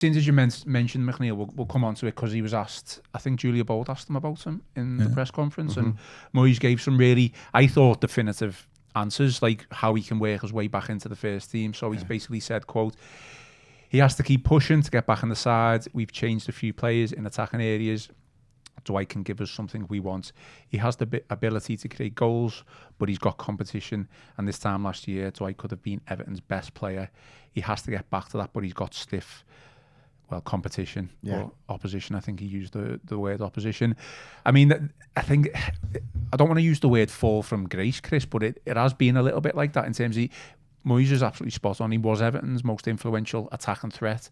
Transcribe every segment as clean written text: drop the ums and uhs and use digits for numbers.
Since as you mentioned McNeil, we'll come on to it because he was asked, I think Julia Bold asked him about him in the press conference, and Moyes gave some really, I thought, definitive answers, like how he can work his way back into the first team. So he's basically said, quote, he has to keep pushing to get back on the side. We've changed a few players in attacking areas. Dwight can give us something we want. He has the ability to create goals, but he's got competition. And this time last year, Dwight could have been Everton's best player. He has to get back to that, but he's got stiff, competition or opposition. I think he used the word opposition. I mean, I don't want to use the word fall from grace, Chris, but it has been a little bit like that in terms of Moyes is absolutely spot on. He was Everton's most influential attacking threat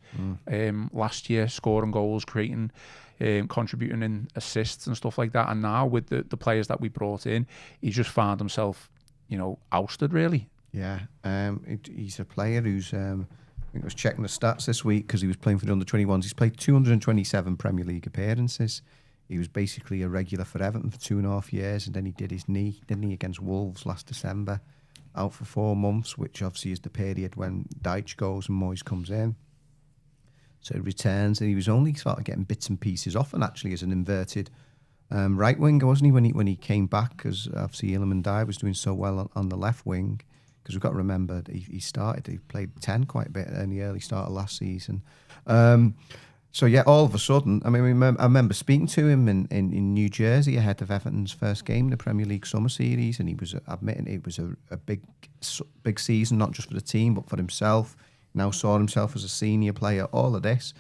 last year, scoring goals, creating, contributing in assists and stuff like that. And now with the players that we brought in, he's just found himself, ousted really. Yeah, he's a player who's... I think I was checking the stats this week because he was playing for the under-21s. He's played 227 Premier League appearances. He was basically a regular for Everton for 2.5 years, and then he did his knee, didn't he, against Wolves last December, out for 4 months, which obviously is the period when Dyche goes and Moyes comes in. So he returns, and he was only sort of getting bits and pieces often, actually, as an inverted right winger, wasn't he, when he came back, because obviously Iliman Ndiaye was doing so well on the left wing. Because we've got to remember, he played 10 quite a bit in the early start of last season. So yeah, all of a sudden, I mean, I remember speaking to him in New Jersey ahead of Everton's first game in the Premier League Summer Series, and he was admitting it was a big season, not just for the team, but for himself. Now saw himself as a senior player, all of this.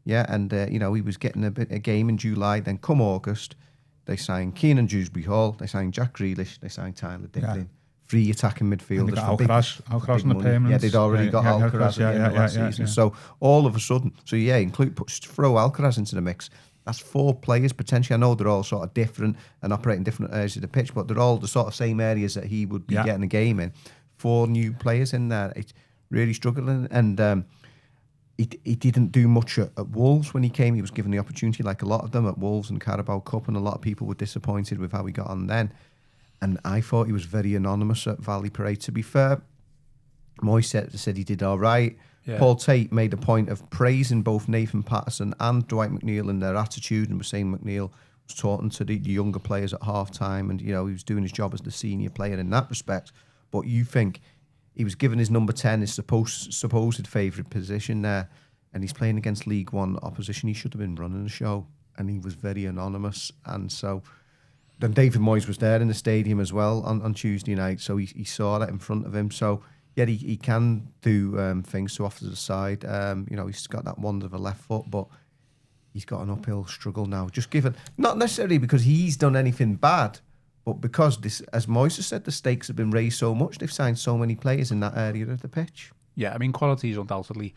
Yeah, and he was getting a game in July. Then come August, they signed Keenan Dewsbury-Hall, they signed Jack Grealish, they signed Tyler Dicklin. Yeah. 3 attacking midfielders. Alcaraz on the payments. Yeah, they'd already got Alcaraz at the end of last season. Yeah. So all of a sudden, throw Alcaraz into the mix. That's 4 players potentially. I know they're all sort of different and operating different areas of the pitch, but they're all the sort of same areas that he would be getting a game in. 4 new players in there. It's really struggling, and he didn't do much at Wolves when he came. He was given the opportunity, like a lot of them, at Wolves and Carabao Cup, and a lot of people were disappointed with how he got on then. And I thought he was very anonymous at Valley Parade. To be fair, Moyes said he did all right. Yeah. Paul Tate made a point of praising both Nathan Patterson and Dwight McNeil in their attitude, and was saying McNeil was talking to the younger players at half-time, and he was doing his job as the senior player in that respect. But you think he was given his number 10, his supposed favourite position there, and he's playing against League One opposition. He should have been running the show, and he was very anonymous. And so... Then David Moyes was there in the stadium as well on Tuesday night, so he saw that in front of him. So, yeah, he can do things to off to the side. He's got that wonder of a left foot, but he's got an uphill struggle now. Just given, not necessarily because he's done anything bad, but because, this, as Moyes has said, the stakes have been raised so much. They've signed so many players in that area of the pitch. Yeah, I mean, quality is undoubtedly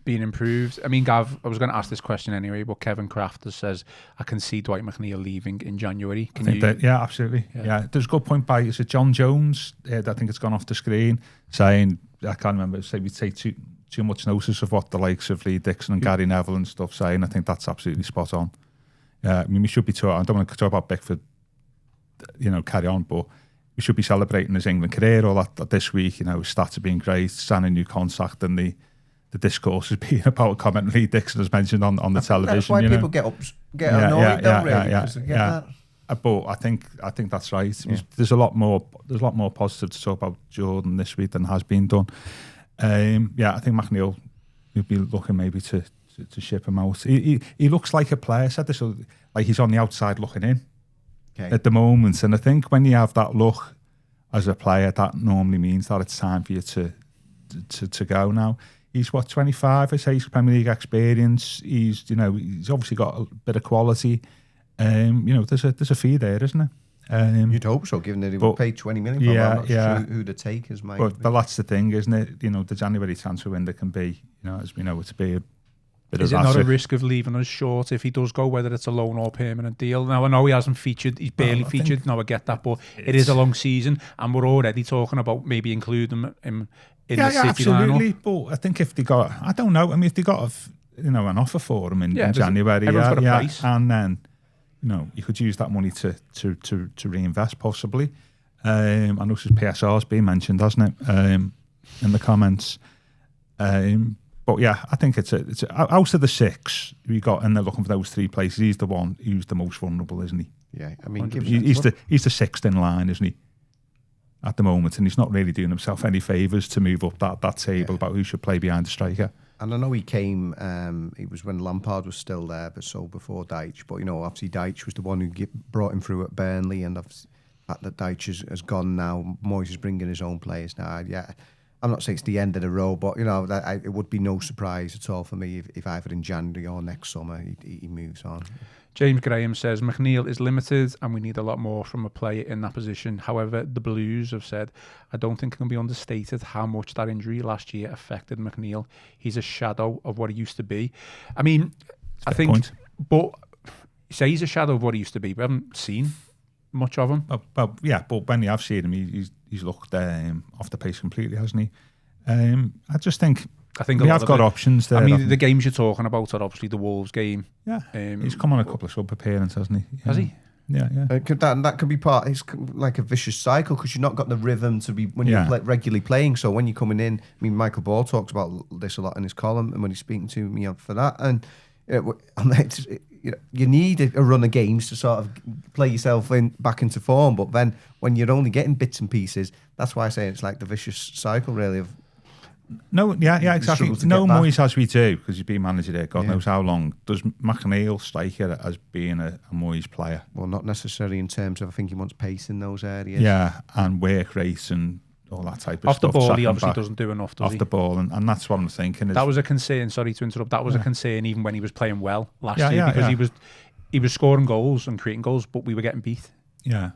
being improved. I mean, Gav, I was going to ask this question anyway, but Kevin Crafter says, I can see Dwight McNeil leaving in January. Yeah, absolutely. Yeah. There's a good point by, is it John Jones? I think it's gone off the screen, saying, I can't remember, say we take too much notice of what the likes of Lee Dixon and Gary Neville and stuff saying. I think that's absolutely spot on. I mean, we should be talking, I don't want to talk about Bickford, carry on, but we should be celebrating his England career all that this week. His stats have been great, signing a new contract, and the discourse has been about comment Lee Dixon has mentioned on the television. That's why people get annoyed, don't really. But I think that's right. Yeah. There's a lot more positive to talk about Jordan this week than has been done. I think McNeil would be looking maybe to ship him out. He looks like a player. Said this, like he's on the outside looking in at the moment. And I think when you have that look as a player, that normally means that it's time for you to go now. He's 25, I say, he's Premier League experience. He's obviously got a bit of quality. There's a fee there, isn't there? You'd hope so, given that he would pay 20 million for him. I'm not sure who the takers might be. But that's the thing, isn't it? The January transfer window can be, as we know, to be a bit Is it not a risk of leaving us short if he does go, whether it's a loan or permanent deal? Now, I know he hasn't featured, he's barely featured. No, I get that, but it is a long season, and we're already talking about maybe including him in the City absolutely. lineup. But I think if they got, I don't know. I mean, if they got an offer for him in January, everyone's got a price, and then you could use that money to reinvest possibly. I know this PSR's been mentioned, hasn't it, in the comments? But But yeah, I think it's out of the 6 we got, and they're looking for those 3 places. He's the one who's the most vulnerable, isn't he? Yeah, I mean, he's the 6th in line, isn't he? At the moment, and he's not really doing himself any favours to move up that table about who should play behind the striker. And I know he came, it was when Lampard was still there, but so before Dyche. But, obviously Dyche was the one who brought him through at Burnley, and the fact that Dyche has gone now, Moyes is bringing his own players now. Yeah, I'm not saying it's the end of the road, but, it would be no surprise at all for me if either in January or next summer he moves on. James Graham says, McNeil is limited and we need a lot more from a player in that position. However, the Blues have said, I don't think it can be understated how much that injury last year affected McNeil. He's a shadow of what he used to be. I mean, I think, point. But you say he's a shadow of what he used to be. We haven't seen much of him. Yeah, but when you have seen him, he's looked off the pace completely, hasn't he? I just think we have got options there. I mean, the games you're talking about are obviously the Wolves game. Yeah, he's come on a couple of sub appearances, hasn't he? Has he? Yeah. That could be part. It's like a vicious cycle because you've not got the rhythm to be when you're regularly playing. So when you're coming in, I mean, Michael Ball talks about this a lot in his column, and when he's speaking to me for that, and you need a run of games to sort of play yourself back into form. But then when you're only getting bits and pieces, that's why I say it's like the vicious cycle, really. Of exactly. No Moyes as we do, because he's been manager there God knows how long. Does McNeil strike it as being a Moyes player? Well, not necessarily in terms of, I think he wants pace in those areas. Yeah, and work rate and all that type of stuff. Off the ball, he obviously doesn't do enough, does he? Off the ball, and that's what I'm thinking. That was a concern, sorry to interrupt, that was a concern even when he was playing well last year, because he was scoring goals and creating goals, but we were getting beat. Yeah,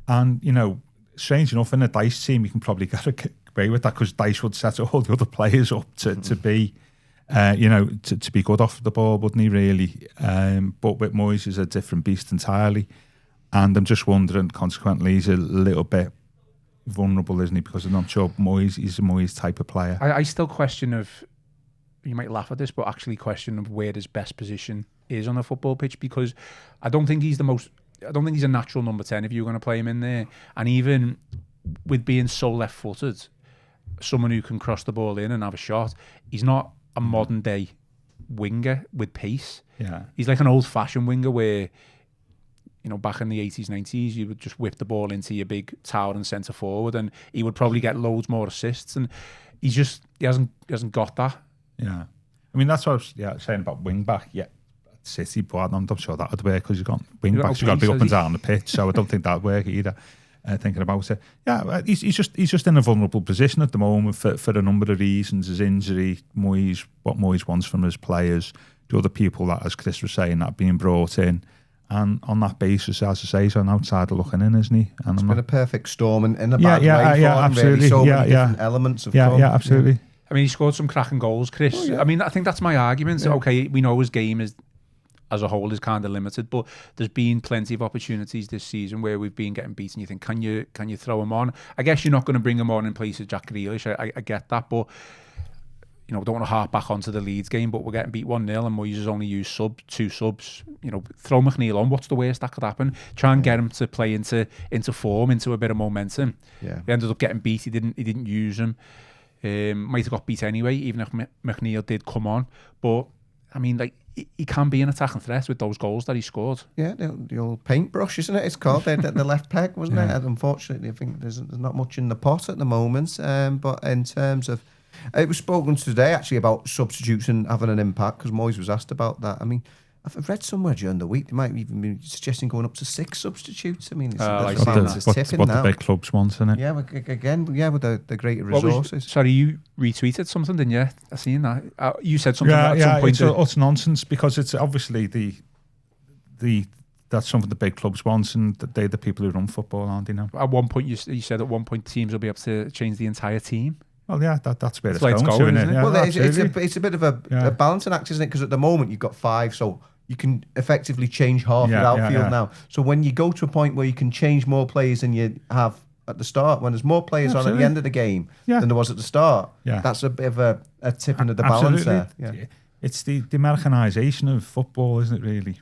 and, strange enough, in a Dyche team, you can probably get away with that because Dyche would set all the other players up to be, to be good off the ball, wouldn't he, really? But with Moyes, is a different beast entirely. And I'm just wondering, consequently, he's a little bit vulnerable, isn't he? Because I'm not sure he's a Moyes type of player. I still question you might laugh at this, but actually question of where his best position is on a football pitch, because I don't think he's a natural number 10 if you're going to play him in there. And even with being so left-footed, someone who can cross the ball in and have a shot, he's not a modern day winger with pace. Yeah, he's like an old-fashioned winger where, back in the 80s, 90s, you would just whip the ball into your big towering centre forward, and he would probably get loads more assists. And he hasn't got that. Yeah, I mean that's what I was saying about wing back. Yeah, City, but I'm not sure that would work because you've got wing backs, you've got to be up and down the pitch, so I don't think that would work either. Thinking about it, he's just in a vulnerable position at the moment for a number of reasons. His injury, what Moyes wants from his players, the other people that, as Chris was saying, that are being brought in, and on that basis, as I say, he's an outsider looking in, isn't he? And it's been a perfect storm in a bad way for him, absolutely. Really. So many different elements of absolutely. I mean, he scored some cracking goals, Chris. Oh, yeah. I mean, I think that's my argument. Yeah. Okay, we know his game as a whole is kind of limited, but there's been plenty of opportunities this season where we've been getting beaten. You think, can you throw him on? I guess you're not going to bring him on in place of Jack Grealish. I get that, but don't want to harp back onto the Leeds game, but we're getting beat 1-0 and Moyes has only used two subs. Throw McNeil on. What's the worst that could happen? Try and get him to play into form, into a bit of momentum. Yeah. He ended up getting beat. He didn't use him. Might have got beat anyway, even if McNeil did come on. But I mean, like, he can be an attacking threat with those goals that he scored. Yeah, the old paintbrush, isn't it? It's called the left peg, wasn't it? And unfortunately, I think there's not much in the pot at the moment. But in terms of, it was spoken today actually about substitution having an impact because Moyes was asked about that. I mean, I've read somewhere during the week they might even be suggesting going up to 6 substitutes. I mean, it's what the big clubs want, isn't it? Yeah, again, with the greater resources. Sorry, you retweeted something, didn't you? I seen that. You said something at some point. It's nonsense because it's obviously that's something the big clubs want, and they're the people who run football, aren't they now? At one point, you said at one point teams will be able to change the entire team. Well, yeah, that's where it's going, isn't it? Yeah, well, it's a bit of a balancing act, isn't it? Because at the moment you've got 5, so you can effectively change half your outfield now. So when you go to a point where you can change more players than you have at the start, when there's more players on at the end of the game than there was at the start, that's a bit of a tip into the balance there. Yeah. It's the Americanization of football, isn't it, really?